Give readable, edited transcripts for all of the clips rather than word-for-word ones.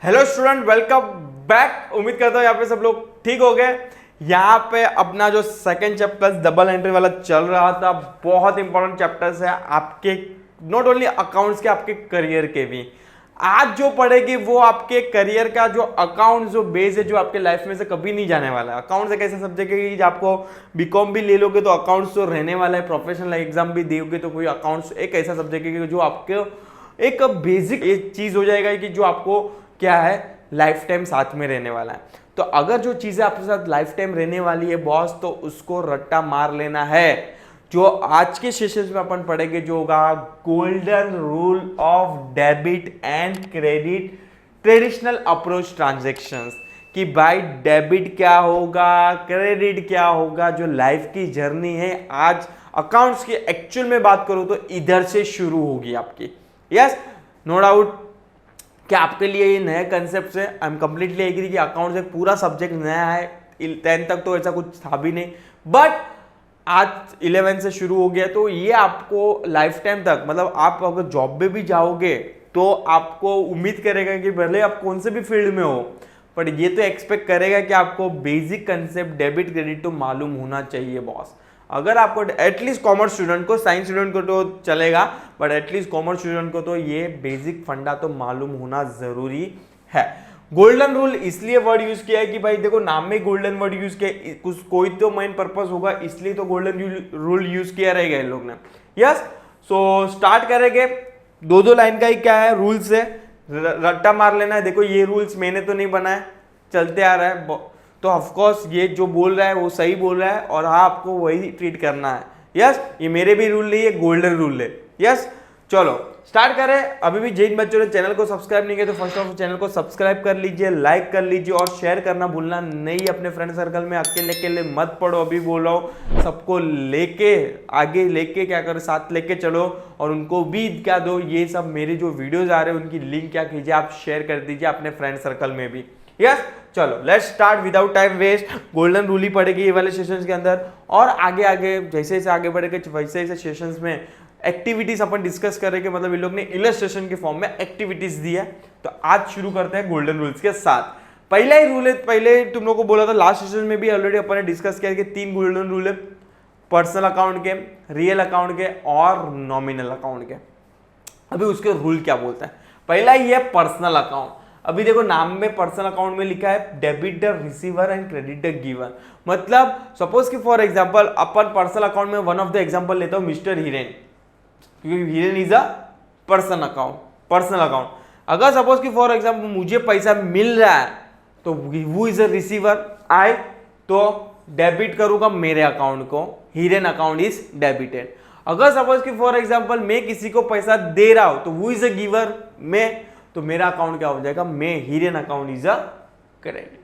Hello student, welcome back. उम्मीद करता हूँ यहाँ पे सब लोग ठीक हो गए। यहाँ पे अपना जो सेकंड चैप्टर डबल एंट्री वाला चल रहा था, बहुत इंपॉर्टेंट चैप्टर्स है आपके, नॉट ओनली अकाउंट्स के, आपके करियर के भी। आज जो पढ़ेगी वो आपके करियर का जो अकाउंट जो बेस है, जो आपके लाइफ में से कभी नहीं जाने वाला है। अकाउंट्स एक ऐसा सब्जेक्ट है कि आपको बीकॉम भी ले लोगे तो अकाउंट्स तो रहने वाला है, प्रोफेशनल एग्जाम भी दोगे तो कोई अकाउंट्स एक ऐसा सब्जेक्ट है जो आपके एक बेसिक चीज हो जाएगा कि जो आपको क्या है लाइफ टाइम साथ में रहने वाला है। तो अगर जो चीजें आपके साथ लाइफ टाइम रहने वाली है बॉस, तो उसको रट्टा मार लेना है। जो आज के सेशन में अपन पढ़ेंगे जो होगा golden rule of debit and credit traditional approach transactions, कि भाई डेबिट क्या होगा, क्रेडिट क्या होगा। जो लाइफ की जर्नी है, आज अकाउंट्स की एक्चुअल में बात करूं तो इधर से शुरू होगी आपकी। यस, नो डाउट क्या आपके लिए ये नया कंसेप्ट है। आई एम कंप्लीटली एग्री कि अकाउंट्स एक पूरा सब्जेक्ट नया है। 10th तक तो ऐसा कुछ था भी नहीं, बट आज 11 से शुरू हो गया, तो ये आपको लाइफ टाइम तक, मतलब आप अगर जॉब में भी जाओगे तो आपको उम्मीद करेगा कि भले आप कौन से भी फील्ड में हो, पर ये तो एक्सपेक्ट करेगा कि आपको बेसिक कंसेप्ट डेबिट क्रेडिट तो मालूम होना चाहिए बॉस। अगर आपको एटलीस्ट कॉमर्स स्टूडेंट को, साइंस स्टूडेंट को तो चलेगा, बट एटलीस्ट कॉमर्स स्टूडेंट को तो ये बेसिक फंडा तो मालूम होना जरूरी है। गोल्डन रूल इसलिए वर्ड यूज किया है कि भाई देखो, नाम में गोल्डन वर्ड यूज किया, कुछ कोई तो मेन पर्पस होगा, इसलिए तो गोल्डन रूल यूज किया रहेगा इन लोग ने। यस, सो स्टार्ट करेंगे। दो लाइन का ही क्या है रूल से रट्टा मार लेना है। देखो ये रूल्स मैंने तो नहीं बनाया, चलते आ रहा है, तो ऑफकोर्स ये जो बोल रहा है वो सही बोल रहा है और हाँ आपको वही ट्रीट करना है। यस, ये मेरे भी रूल नहीं है, गोल्डन रूल है। यस, चलो स्टार्ट करें। अभी भी जिन बच्चों ने चैनल को सब्सक्राइब नहीं किया तो फर्स्ट ऑफ चैनल को सब्सक्राइब कर लीजिए, लाइक कर लीजिए और शेयर करना भूलना नहीं अपने फ्रेंड सर्कल में। अकेले अकेले मत पढ़ो, अभी बोल रहा हूँ, सबको लेके आगे लेके क्या करो, साथ लेके चलो और उनको भी क्या दो। ये सब मेरे जो वीडियोज आ रहे हैं उनकी लिंक क्या कीजिए, आप शेयर कर दीजिए अपने फ्रेंड सर्कल में भी। यस, चलो let's start without time waste. Golden rule ही पढ़ेगी ये वाले सेशंस के अंदर, और आगे आगे जैसे जैसे आगे बढ़ेंगे वैसे वैसे सेशंस में एक्टिविटीज अपन डिस्कस करेंगे। मतलब इन लोग ने इलस्ट्रेशन के फॉर्म में एक्टिविटीज दी है। तो आज शुरू करते हैं गोल्डन रूल्स के साथ। पहला ही रूल है, पहले तुम लोग को बोला था लास्ट सेशन में भी ऑलरेडी अपन ने डिस्कस किया कि 3 गोल्डन रूल है, पर्सनल अकाउंट के, रियल अकाउंट के और नॉमिनल अकाउंट के। अभी उसके रूल क्या बोलते हैं। पहला ही है पर्सनल अकाउंट। अभी देखो नाम में पर्सनल अकाउंट में लिखा है debit the receiver and credit the giver. मतलब सपोज कि for example upon personal account में वन ऑफ द एग्जांपल लेता हूं मिस्टर हिरेन, क्योंकि Hiren is a personal account. अगर सपोज कि फॉर एग्जांपल मुझे पैसा मिल रहा है तो वो इज अ रिसीवर, आई तो डेबिट करूंगा मेरे अकाउंट को, हिरेन अकाउंट इज डेबिटेड। अगर सपोज कि फॉर एग्जांपल मैं किसी को पैसा दे रहा हूं तो वो इज अ गिवर, मैं, तो मेरा अकाउंट क्या हो जाएगा, मैं, Hiren account is a credit.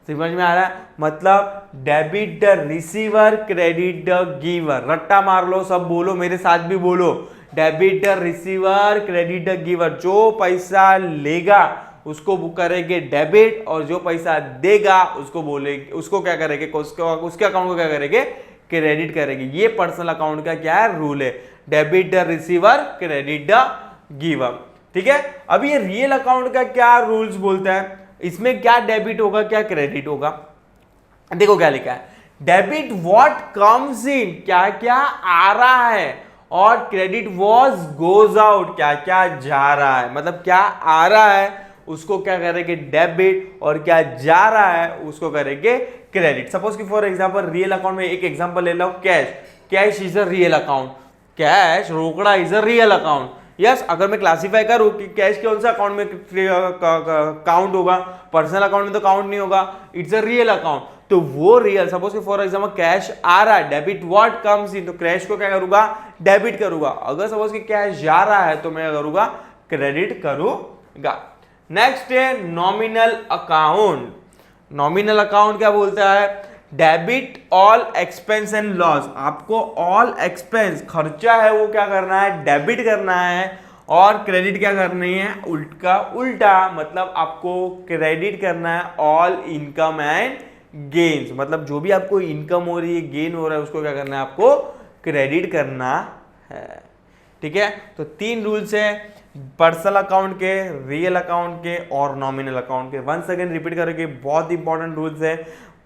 समझ में आ रहा है। मतलब debit the receiver, credit the giver. रट्टा मार लो, सब बोलो, मेरे साथ भी बोलो, debit the receiver, credit the giver. जो पैसा लेगा उसको करेंगे डेबिट और जो पैसा देगा उसको बोलेंगे, उसको क्या करेंगे, उसके अकाउंट को क्या करेंगे, क्रेडिट करेंगे। ये पर्सनल अकाउंट का क्या है रूल है, debit the receiver, credit the giver. ठीक है। अब ये रियल अकाउंट का क्या रूल्स बोलता है, इसमें क्या डेबिट होगा क्या क्रेडिट होगा। देखो क्या लिखा है, डेबिट व्हाट कम्स इन, क्या क्या आ रहा है, और क्रेडिट वॉज गोज आउट, क्या क्या जा रहा है। मतलब क्या आ रहा है उसको क्या करेंगे डेबिट, और क्या जा रहा है उसको करेंगे क्रेडिट। सपोज कि फॉर एग्जांपल रियल अकाउंट में एक एग्जांपल ले लो, cash is a real account, cash रोकड़ा is a real account. Yes, अगर मैं क्लासिफाई करूं कि कैश कौन सा अकाउंट में काउंट होगा, पर्सनल अकाउंट में तो काउंट नहीं होगा, इट्स अ रियल अकाउंट, तो वो रियल। सपोज कि फॉर एग्जांपल कैश आ रहा है, डेबिट व्हाट कम्स इन, तो कैश को क्या करूंगा, डेबिट करूंगा। अगर सपोज कि कैश जा रहा है तो मैं करूंगा क्रेडिट करूंगा। नेक्स्ट है नॉमिनल अकाउंट। नॉमिनल अकाउंट क्या बोलता है, debit all expense and loss. आपको ऑल एक्सपेंस, खर्चा है वो क्या करना है, डेबिट करना है, और क्रेडिट क्या करनी है, उल्टा। मतलब आपको क्रेडिट करना है ऑल इनकम एंड गेन्स। मतलब जो भी आपको इनकम हो रही है, गेन हो रहा है, उसको क्या करना है, आपको क्रेडिट करना है। ठीक है, तो 3 रूल्स है, पर्सनल अकाउंट के, रियल अकाउंट के और नॉमिनल अकाउंट के। वंस अगेन रिपीट करेंगे, बहुत इंपॉर्टेंट रूल्स है।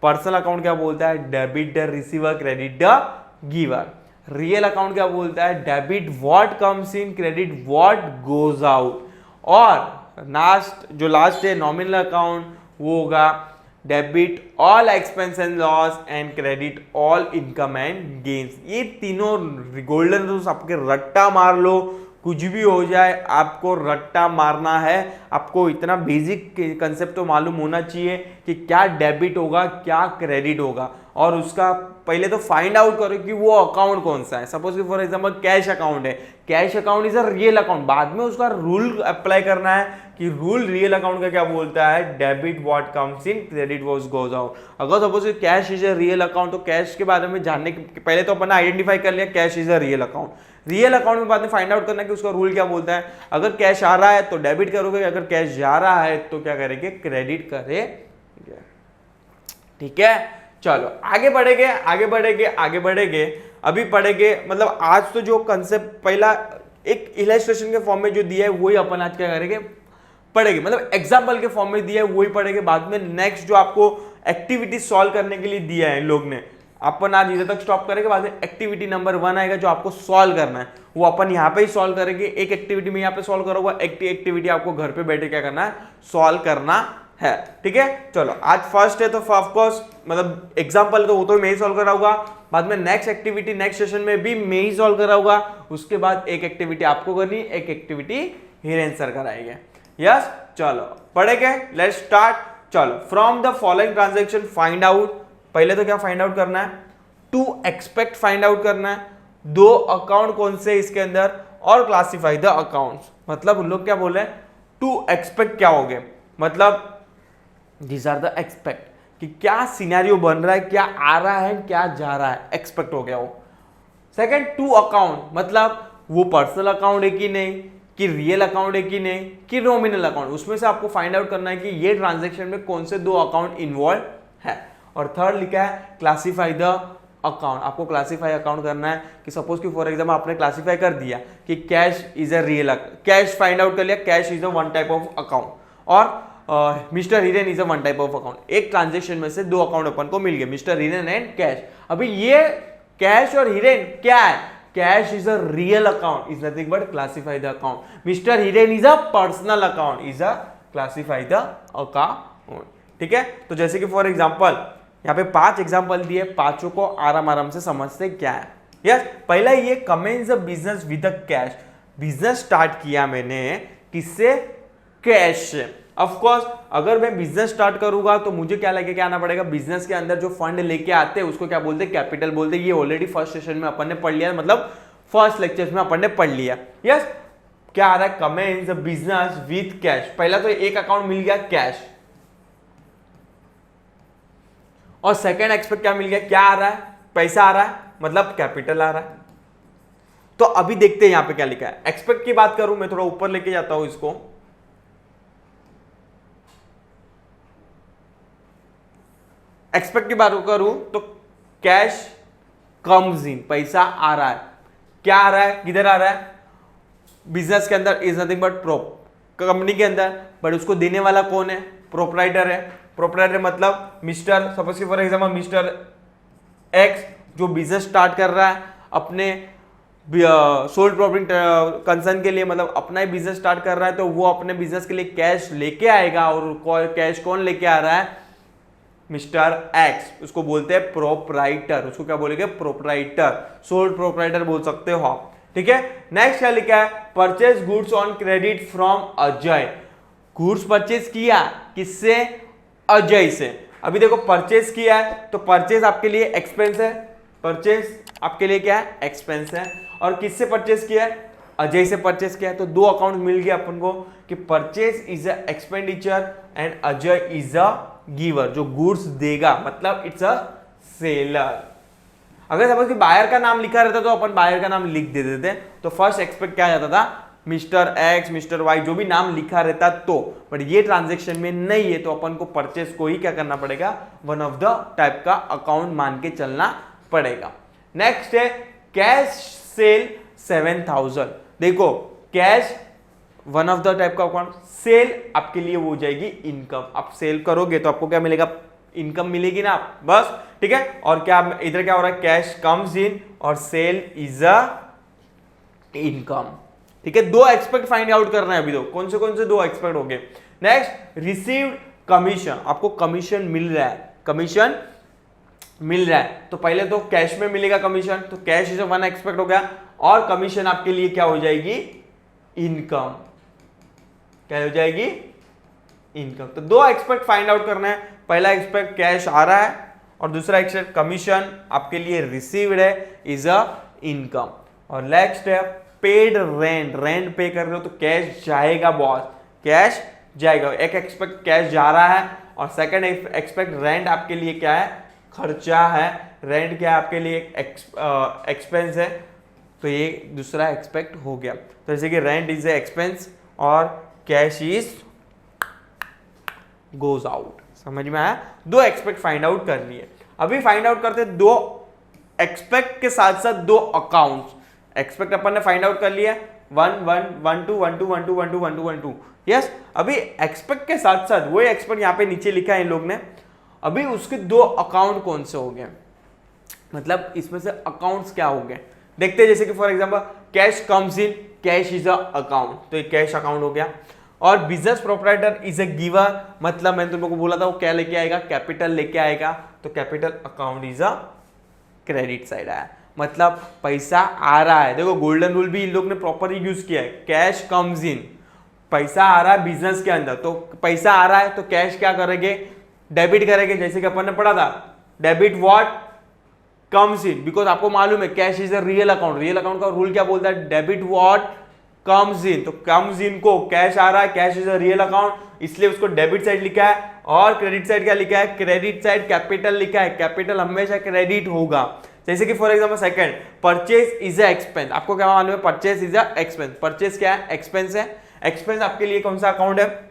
पर्सनल अकाउंट क्या बोलता है? Debit the receiver, credit the giver. Real account क्या बोलता है? Debit what comes in, credit what goes out. और लास्ट है नॉमिनल अकाउंट, वो होगा debit all expense and loss and credit all income and gains. ये तीनों गोल्डन रूल्स आपके रट्टा मार लो, कुछ भी हो जाए आपको रट्टा मारना है। आपको इतना बेसिक कंसेप्ट तो मालूम होना चाहिए कि क्या डेबिट होगा, क्या क्रेडिट होगा, और उसका पहले तो फाइंड आउट करो कि वो अकाउंट कौन सा है। सपोज कि फॉर एग्जांपल कैश अकाउंट है, cash account is a real account. बाद में उसका रूल अप्लाई करना है कि रूल रियल अकाउंट का क्या बोलता है? Debit what comes in, credit what goes out. अगर suppose cash is a real account, तो कैश के बारे में जानने के पहले तो अपन आइडेंटिफाई कर लिया cash is a real account. Real account में बाद में फाइंड आउट करना है कि उसका रूल क्या बोलता है। अगर कैश आ रहा है तो डेबिट करोगे, अगर कैश जा रहा है तो क्या करेंगे? क्रेडिट करेंगे। ठीक है, चलो आगे बढ़ेंगे। अभी पढ़ेंगे, मतलब आज तो जो कंसेप्ट पहला एक इलस्ट्रेशन के फॉर्म में जो दिया है वही अपन आज क्या करेंगे? पढ़ेंगे, मतलब एग्जाम्पल के फॉर्म में दिया है वही पढ़ेंगे। बाद में नेक्स्ट जो आपको एक्टिविटी सॉल्व करने के लिए दिया है लोग ने, अपन आज इधर तक स्टॉप करेंगे। बाद में एक्टिविटी नंबर 1 आएगा जो आपको सॉल्व करना है, वो अपन यहाँ पे ही सॉल्व करेंगे। एक एक्टिविटी में यहाँ पे सॉल्व करूंगा, एक्टिविटी आपको घर पे बैठे क्या करना है? सॉल्व करना है। ठीक है, चलो आज फर्स्ट है तो ऑफकोर्स मतलब एग्जाम्पल तो वो तो मैं ही सॉल्व कराऊंगा। बाद में नेक्स्ट एक्टिविटी नेक्स्ट सेशन में भी मैं ही सॉल्व कराऊंगा। उसके बाद एक एक्टिविटी आपको करनी, एक एक्टिविटी हिरेन सर कराएंगे। यस, चलो पढ़ेंगे, लेट्स स्टार्ट। चलो, from the following transaction find out. पहले तो क्या फाइंड आउट करना है? टू एक्सपेक्ट फाइंड आउट करना है। 2 अकाउंट कौन से इसके अंदर, और क्लासिफाई द अकाउंट्स। मतलब उन लोग क्या बोले? टू एक्सपेक्ट क्या हो गए? मतलब दीज आर द एक्सपेक्ट कि क्या सिनेरियो बन रहा है, क्या आ रहा है, क्या जा रहा है, एक्सपेक्ट हो गया वो। सेकंड, टू अकाउंट मतलब वो पर्सनल अकाउंट है कि नहीं, कि रियल अकाउंट है कि नहीं, कि नॉमिनल अकाउंट। उसमें से आपको फाइंड आउट करना है कि ये ट्रांजैक्शन में कौन से 2 अकाउंट इन्वॉल्व है। और थर्ड लिखा है क्लासिफाई द अकाउंट। आपको क्लासिफाई अकाउंट करना है कि सपोज कि फॉर एग्जाम्पल आपने क्लासिफाई कर दिया कि cash is a real, cash find out कर लिया, cash is a one type of account, और mister Hiren is a one type of account. एक ट्रांजेक्शन में से 2 अकाउंट अपन को मिल गए, मिस्टर हिरेन एंड कैश। अभी ये कैश और हिरेन क्या है? Cash is a real account, is nothing but classify the account. Mister Hiren is a personal account, is a classify the account. ठीक है, तो जैसे कि फॉर एग्जाम्पल यहाँ पे 5 एग्जाम्पल दिए, पांचों को आराम से समझते क्या है। यस, पहला ये commence the business with cash. Business start किया मैंने किससे? कैश से। ऑफ कोर्स अगर मैं बिजनेस स्टार्ट करूंगा तो मुझे क्या लेके आना पड़ेगा? बिजनेस के अंदर जो फंड लेके आते हैं उसको क्या बोलते हैं? कैपिटल बोलते हैं। ये ऑलरेडी फर्स्ट सेशन में अपन ने पढ़ लिया, मतलब फर्स्ट लेक्चर में अपन ने पढ़ लिया। यस, क्या आ रहा है? Commence the business with cash. पहला तो एक अकाउंट मिल गया कैश, और सेकेंड एक्सपेक्ट क्या मिल गया? क्या आ रहा है? पैसा आ रहा है, मतलब कैपिटल आ रहा है। तो अभी देखते हैं यहां पे क्या लिखा है। एक्सपेक्ट की बात करूं, मैं थोड़ा ऊपर लेके जाता हूं इसको। एक्सपेक्ट की बात करूं तो कैश कम्स इन, पैसा आ रहा है। क्या आ रहा है? किधर आ रहा है? बिजनेस के अंदर इज नथिंग बट कंपनी के अंदर, बट उसको देने वाला कौन है? प्रोपराइटर है। प्रोपराइटर मतलब mister, suppose for example mister x जो बिजनेस स्टार्ट कर रहा है अपने सोल प्रॉफिट कंसर्न के लिए, मतलब अपना ही बिजनेस स्टार्ट कर रहा है, तो वो अपने बिजनेस के लिए कैश लेके आएगा। और कैश कौन लेके आ रहा है? Mister x. उसको बोलते हैं प्रोपराइटर। उसको क्या बोलेंगे? प्रोपराइटर, सोल प्रोपराइटर बोल सकते हो आप। ठीक है, नेक्स्ट क्या लिखा है? Purchase goods on credit from Ajay. Goods purchase किया किससे? अजय से। अभी देखो परचेज किया है तो परचेज आपके लिए एक्सपेंस है, परचेज आपके लिए क्या है? एक्सपेंस है। और किससे परचेज किया है? अजय से परचेज किया है। तो 2 अकाउंट मिल गया अपन को कि purchase is a expenditure and Ajay is a giver, जो गुड्स देगा, मतलब इट्स अ सेलर। अगर सपोज कि बायर का नाम लिखा रहता तो अपन बायर का नाम लिख दे देते, तो फर्स्ट एक्सपेक्ट क्या जाता था? मिस्टर एक्स, मिस्टर वाई, जो भी नाम लिखा रहता तो। बट ये ट्रांजेक्शन में नहीं है, तो अपन को परचेस को ही क्या करना पड़ेगा? वन ऑफ द टाइप का अकाउंट मान के चलना पड़ेगा। नेक्स्ट है कैश सेल 7000। देखो cash one of the type का अकाउंट। सेल आपके लिए वो हो जाएगी इनकम, आप सेल करोगे तो आपको क्या मिलेगा, इनकम मिलेगी ना, बस ठीक है। और क्या इधर क्या हो रहा है, कैश कम्स इन और सेल इज अ इनकम, ठीक है। दो एक्सपेक्ट फाइंड आउट करना है अभी, तो कौन से दो एक्सपेक्ट हो गए। नेक्स्ट रिसीव्ड कमीशन, आपको कमीशन मिल रहा है, कमीशन मिल रहा है तो पहले तो कैश में मिलेगा कमीशन, तो कैश इज वन एक्सपेक्ट हो गया, और कमीशन आपके लिए क्या हो जाएगी, इनकम, क्या हो जाएगी, इनकम। तो दो एक्सपेक्ट फाइंड आउट करना है, पहला एक्सपेक्ट कैश आ रहा है और दूसरा एक्सपेक्ट कमीशन आपके लिए रिसीव्ड है, इज अ इनकम। और नेक्स्ट है पेड रेंट, रेंट पे कर रहे हो तो कैश जाएगा बॉस, कैश जाएगा। एक एक्सपेक्ट कैश जा रहा है और सेकंड एक्सपेक्ट रेंट आपके लिए क्या है, खर्चा है। रेंट क्या है आपके लिए एक्सपेंस है, तो ये दूसरा एक्सपेक्ट हो गया। तो जैसे कि रेंट इज ए एक्सपेंस और कैश इज गोज आउट, समझ में आया। दो एक्सपेक्ट फाइंड आउट कर लिए। अभी फाइंड आउट करते दो एक्सपेक्ट के साथ साथ दो अकाउंट्स। एक्सपेक्ट अपन ने फाइंड आउट कर लिया 1 1 1 2 1 2 1 2 1 2 1 2 1 2, यस। अभी एक्सपेक्ट के साथ साथ वही एक्सपेक्ट यहाँ पे नीचे लिखा है इन लोग ने, अभी उसके दो अकाउंट कौन से हो गए, मतलब इसमें से अकाउंट्स क्या हो गए देखते हैं। जैसे कि for example cash comes in, cash is a account, तो एक कैश अकाउंट हो गया। और business proprietor is a giver, मतलब मैंने तुम लोग को बोला था वो क्या लेके आएगा, कैपिटल लेके आएगा, तो capital account is a credit side आया, मतलब पैसा आ रहा है। देखो गोल्डन रूल भी इन लोग ने प्रॉपर यूज किया है, कैश कम्स इन, पैसा आ रहा है बिजनेस के अंदर, तो पैसा आ रहा है तो कैश क्या करेंगे, डेबिट करेंगे। जैसे कि अपन ने पढ़ा था debit what comes in, because आपको मालूम है cash is a real account, real account का रूल क्या बोलता है, डेबिट व्हाट कम्स इन, तो कम्स इन को कैश आ रहा है, cash is a real account, इसलिए उसको डेबिट साइड लिखा है। और क्रेडिट साइड क्या लिखा है, क्रेडिट साइड कैपिटल लिखा है, कैपिटल हमेशा क्रेडिट होगा। जैसे कि for example second purchase is a expense, आपको क्या मालूम है, purchase is a expense, purchase क्या है, एक्सपेंस है। एक्सपेंस आपके लिए कौन सा अकाउंट है,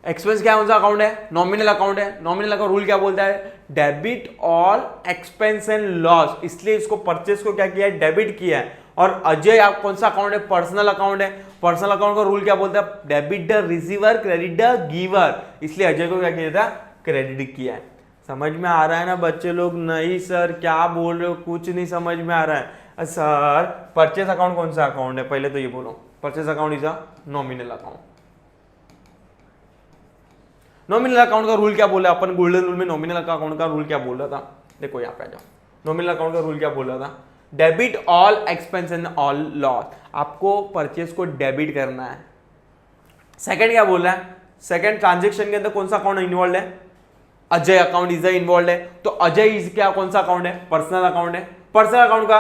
एक्सपेंस क्या कौन सा अकाउंट है, नॉमिनल अकाउंट है। नॉमिनल का रूल क्या बोलता है, debit all expense and loss, इसलिए इसको परचेज को क्या किया है, डेबिट किया है। और अजय आप कौन सा अकाउंट है, पर्सनल अकाउंट है। पर्सनल अकाउंट का रूल क्या बोलता है, debit the receiver credit the giver, इसलिए अजय को क्या किया था, क्रेडिट किया है। समझ में आ रहा है ना बच्चे लोग, नहीं सर क्या बोल रहे हो, कुछ नहीं समझ में आ रहा है सर। परचेज अकाउंट कौन सा अकाउंट है, पहले तो ये बोलो, purchase account is a nominal account. Nominal account का रूल क्या बोला अपन, गोल्डन रूल में नॉमिनल अकाउंट का रूल क्या बोल रहा था, देखो यहाँ पे आ जाओ। नॉमिनल अकाउंट का रूल क्या बोल रहा था, debit all expense and all loss, आपको परचेज को डेबिट करना है। सेकंड क्या बोल रहा है, सेकंड ट्रांजेक्शन के अंदर कौन सा अकाउंट इन्वॉल्व है, अजय अकाउंट इज इन्वॉल्व है, तो अजय इज क्या कौन सा अकाउंट है, पर्सनल अकाउंट है। पर्सनल अकाउंट का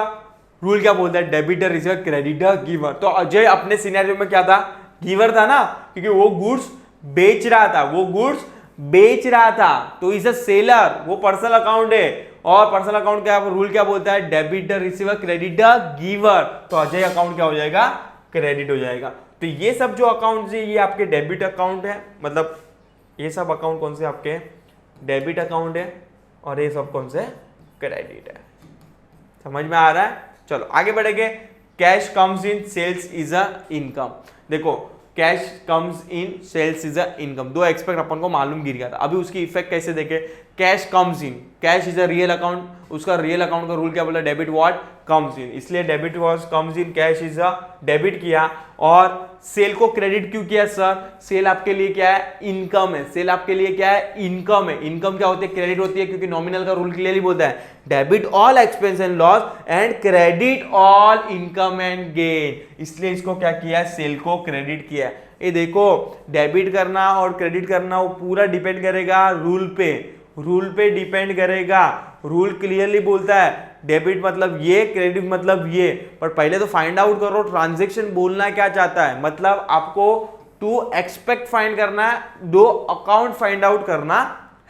रूल क्या बोलता है, डेबिटर रिसीवर क्रेडिटर गिवर, तो अजय अपने सिनेरियो में क्या था, गिवर था ना, क्योंकि वो गुड्स बेच रहा था, वो गुड्स बेच रहा था, तो इज अ सेलर, वो पर्सनल अकाउंट है। और पर्सनल अकाउंट क्या रूल क्या बोलता है, डेबिटर रिसीवर क्रेडिटर गिवर, तो अजय अकाउंट क्या हो जाएगा, क्रेडिट हो जाएगा। तो ये सब जो अकाउंट है ये आपके डेबिट अकाउंट है, मतलब ये सब अकाउंट कौन से आपके डेबिट अकाउंट है, और ये सब कौन से क्रेडिट है। समझ में आ रहा है, चलो आगे बढ़ेंगे। Cash comes in sales is a income, देखो cash comes in sales is a income, दो एक्सपेक्ट अपन को मालूम गिर गया था। अभी उसकी इफेक्ट कैसे देखे, cash comes in, cash is a real account, उसका रियल अकाउंट का रूल क्या बोला, डेबिट व्हाट कम्स इन, इसलिए debit what comes in, cash is a debit किया। और सेल को क्रेडिट क्यों किया सर, सेल आपके लिए क्या है, इनकम है, सेल आपके लिए क्या है, इनकम है। इनकम क्या होती है, क्रेडिट होती है, क्योंकि नॉमिनल का रूल क्लियरली बोलता है debit all expense and loss and credit all income and gain, इसलिए इसको क्या किया, सेल को क्रेडिट किया। ये देखो डेबिट करना और क्रेडिट करना वो पूरा डिपेंड करेगा रूल पे, रूल पे डिपेंड करेगा। रूल क्लियरली बोलता है डेबिट मतलब ये, क्रेडिट मतलब ये, पर पहले तो फाइंड आउट करो ट्रांजैक्शन बोलना क्या चाहता है, मतलब आपको टू एक्सपेक्ट फाइंड करना है, दो अकाउंट फाइंड आउट करना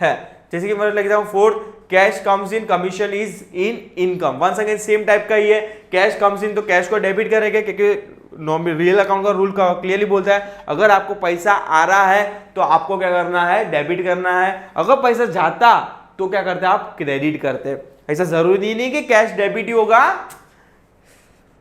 है। जैसे कि मैं लिखता हूं fourth, cash comes in commission is in income, once again same type का ही है, कैश कम्स इन तो कैश को डेबिट करेंगे, क्योंकि रियल अकाउंट का रूल क्लियरली बोलता है अगर आपको पैसा आ रहा है तो आपको क्या करना है, डेबिट करना है, अगर पैसा जाता तो क्या करते हैं आप, क्रेडिट करते हैं। ऐसा जरूरी नहीं कि कैश डेबिट ही होगा,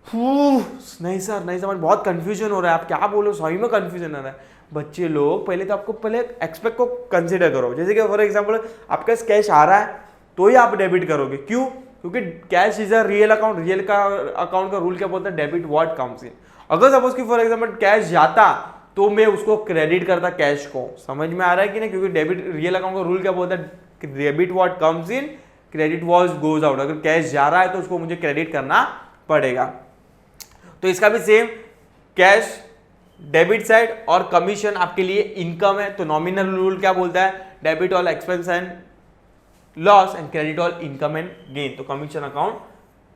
नहीं सर नहीं समझ, बहुत कंफ्यूजन हो रहा है, आप क्या बोलो, सही में कंफ्यूजन हो रहा है। बच्चे लोग पहले तो आपको पहले एक्सपेक्ट को कंसीडर करो। जैसे कि फॉर एग्जांपल आपके पास कैश आ रहा है तो ही आप डेबिट करोगे, क्यों? क्योंकि cash is a real account. Real का अकाउंट का रूल क्या बोलता है? डेबिट व्हाट कम्स इन। अगर सपोज कि फॉर एग्जांपल कैश जाता तो मैं उसको क्रेडिट करता कैश को। समझ में आ रहा है कि नहीं? क्योंकि डेबिट रियल अकाउंट का रूल क्या बोलता है? Debit what comes in, credit what goes out. अगर कैश जा रहा है तो उसको मुझे क्रेडिट करना पड़ेगा। तो इसका भी सेम, कैश डेबिट साइड और कमीशन आपके लिए इनकम है, तो नॉमिनल रूल क्या बोलता है? Debit all expense and loss and credit all income and gain. तो कमीशन अकाउंट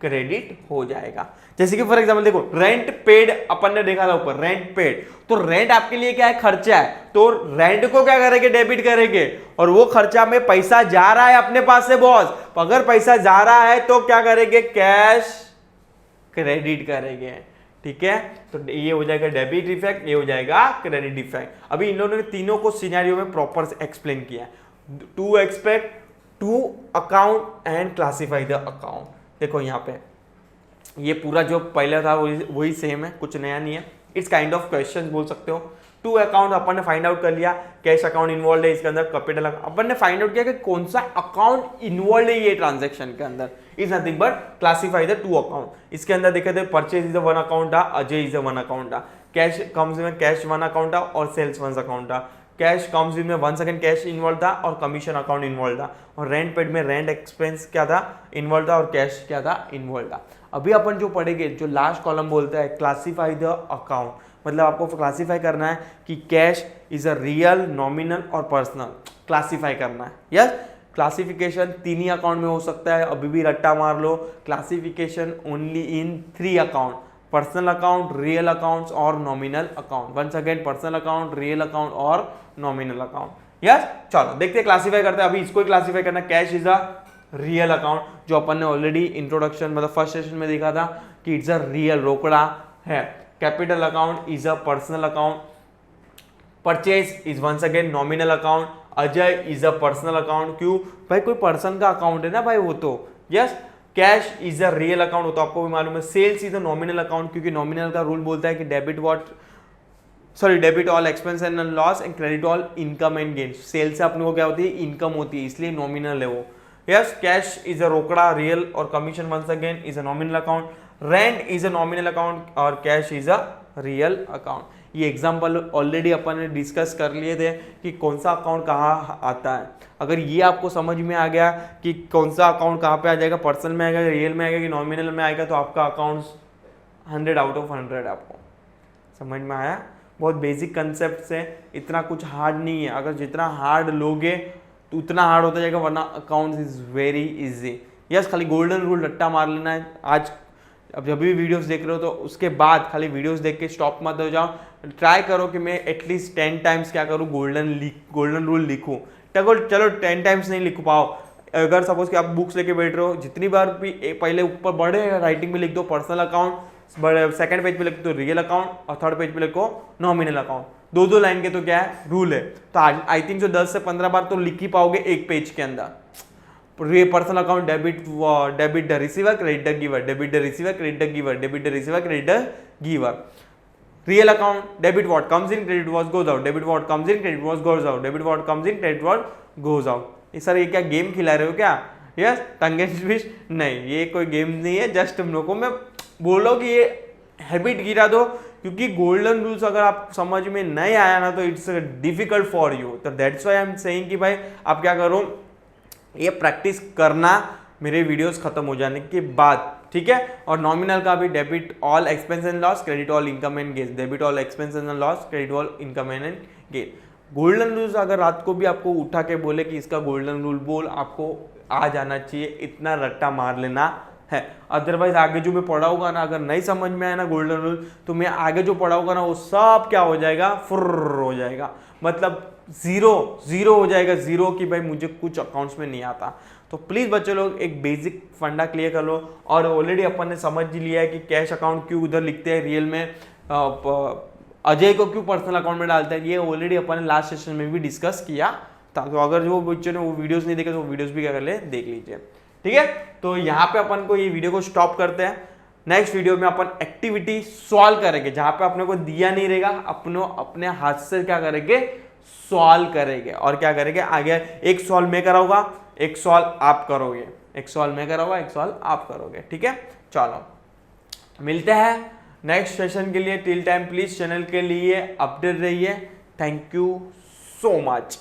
क्रेडिट हो जाएगा। जैसे कि फॉर एग्जांपल देखो, रेंट पेड अपन ने देखा था ऊपर, रेंट पेड, तो रेंट आपके लिए क्या है? खर्चा है। तो रेंट को क्या करेंगे? डेबिट करेंगे। और वो खर्चा में पैसा जा रहा है अपने पास से बॉस, अगर पैसा जा रहा है तो क्या करेंगे? कैश क्रेडिट करेंगे। ठीक है, तो ये हो जाएगा डेबिट इफेक्ट, ये हो जाएगा क्रेडिट इफेक्ट। अभी इन लोगों ने तीनों को सिनेरियो में प्रॉपर एक्सप्लेन किया है, to expect, to account and classify the account. देखो यहाँ पे ये पूरा जो पहले था वही सेम है, कुछ नया नहीं है। इट्स काइंड ऑफ क्वेश्चन बोल सकते हो। टू अकाउंट अपन ने फाइंड आउट कर लिया, कैश अकाउंट इन्वॉल्व है इसके अंदर, कैपिटल अपन ने फाइंड आउट किया कि कौन सा अकाउंट इन्वॉल्व है ये ट्रांजैक्शन के अंदर। Is nothing but classify the two account. इसके अंदर देखे थे परचेज इज वन अकाउंट था, अजय इज वन अकाउंट था, कैश कम्स में कैश वन अकाउंट था और सेल्स वन अकाउंट था, कैश कम्स में वन सेकंड कैश इन्वॉल्व था और कमीशन अकाउंट इन्वॉल्व था, और रेंट पेड में रेंट एक्सपेंस क्या था? इन्वॉल्व था, और कैश क्या था? इन्वॉल्व था। अभी अपन जो पढ़ेंगे, जो लास्ट कॉलम बोलता है क्लासिफाई द अकाउंट, मतलब आपको क्लासिफाई करना है कि cash is a real, nominal और पर्सनल, क्लासिफाई करना है। यस, क्लासिफिकेशन तीन ही अकाउंट में हो सकता है, अभी भी रट्टा मार लो, classification only in 3 account, personal account, real accounts और nominal account. Once again, personal account, real account और नॉमिनल अकाउंट। यस, चलो देखते हैं, क्लासिफाई करते हैं। अभी इसको क्लासिफाई करना, cash is a real account, जो अपन ने ऑलरेडी इंट्रोडक्शन मतलब फर्स्ट सेशन में देखा था कि इट्स अ रियल, रोकड़ा है। Capital account is a personal account, purchase is once again nominal account, Ajay is a personal account. क्यों भाई? कोई पर्सन का अकाउंट है ना भाई वो तो। Yes, cash is a real account, वो तो आपको भी मालूम है। Sales is a nominal account, क्योंकि नॉमिनल का रूल बोलता है कि debit all expense and loss and credit all income and gain. Sale से अपने को क्या होती है? इनकम होती है, इसलिए नॉमिनल है वो। यस, कैश इज अ रोकड़ा, रियल, और commission once again is a nominal account. Rent is a nominal account और cash is a real account. ये एग्जांपल ऑलरेडी अपन ने डिस्कस कर लिए थे कि कौन सा अकाउंट कहाँ आता है। अगर ये आपको समझ में आ गया कि कौन सा अकाउंट कहाँ पे आ जाएगा, पर्सनल में आएगा, रियल में आएगा कि नॉमिनल में आएगा, तो आपका अकाउंट 100 आउट ऑफ 100 आपको समझ में आया। बहुत बेसिक कंसेप्ट है, इतना कुछ हार्ड नहीं है। अगर जितना हार्ड लोगे तो उतना हार्ड होता जाएगा, वरना accounts is very easy. Yes, खाली गोल्डन रूल रट्टा मार लेना है। आज अब जब भी वीडियोस देख रहे हो तो उसके बाद खाली वीडियोस देख के स्टॉप मत हो जाओ, ट्राई करो कि मैं एटलीस्ट 10 टाइम्स क्या करूँ, गोल्डन रूल लिखूँ। चलो 10 टाइम्स नहीं लिख पाओ, अगर सपोज कि आप बुक्स लेके बैठ रहे हो, जितनी बार भी पहले ऊपर बड़े राइटिंग में लिख दो पर्सनल अकाउंट, सेकंड पेज पे लिख दो रियल अकाउंट और थर्ड पेज पे लिखो नॉमिनल अकाउंट। दो लाइन के तो क्या है रूल है, तो आई थिंक जो 10 से 15 बार तो लिख ही पाओगे एक पेज के अंदर। Personal account debit the receiver, credit the giver, debit the receiver, credit the giver, debit the receiver, credit the giver. Real account, debit what comes in, credit what goes out, debit what comes in, credit what goes out, debit what comes in, credit what goes out. ये sir ये क्या game खिला रहे हो क्या? Yes, tongue and twist नहीं, ये कोई गेम नहीं है। जस्ट तुम लोगों को मैं बोल रहा हूँ कि ये हैबिट गिरा दो, क्योंकि गोल्डन रूल्स अगर आप समझ में नहीं आया ना तो इट्स डिफिकल्ट फॉर यू। तो that's why I am saying कि भाई आप क्या करो, ये प्रैक्टिस करना मेरे वीडियोस खत्म हो जाने के बाद, ठीक है। और नॉमिनल का भी debit all expense and loss, credit all income and gain, debit all expense and loss, credit all income and gain. Golden rules अगर रात को भी आपको उठा के बोले कि इसका गोल्डन रूल बोल, आपको आ जाना चाहिए, इतना रट्टा मार लेना है। अदरवाइज आगे जो मैं पढ़ाऊंगा ना, अगर नहीं समझ में आया ना गोल्डन रूल, तो मैं आगे जो पढ़ाऊंगा ना वो सब क्या हो जाएगा, फुर्र हो जाएगा, मतलब जीरो हो जाएगा, जीरो कि भाई मुझे कुछ अकाउंट्स में नहीं आता। तो प्लीज बच्चे लोग एक बेसिक फंडा क्लियर कर लो। और ऑलरेडी अपन ने समझ लिया है कि कैश अकाउंट क्यों उधर लिखते हैं रियल में, अजय को क्यों पर्सनल अकाउंट में डालते हैं, ये ऑलरेडी अपन ने लास्ट सेशन में भी डिस्कस किया था। तो अगर जो बच्चे ने वो वीडियोस नहीं देखे तो वो वीडियोस भी क्या कर ले, देख लीजिए, ठीक है। तो यहाँ पे अपन को ये वीडियो को स्टॉप करते हैं। नेक्स्ट वीडियो में अपन एक्टिविटी सॉल्व करेंगे, जहां पे अपने को दिया नहीं रहेगा, अपने हाथ से क्या करेंगे, सॉल्व करेंगे। और क्या करेंगे आगे, एक सॉल्व मैं कराऊंगा, एक सॉल्व आप करोगे, एक सॉल्व मैं कराऊंगा, एक सॉल्व आप करोगे। ठीक है, चलो मिलते हैं नेक्स्ट सेशन के लिए। टिल टाइम प्लीज चैनल के लिए अपडेट रहिए। Thank you so much.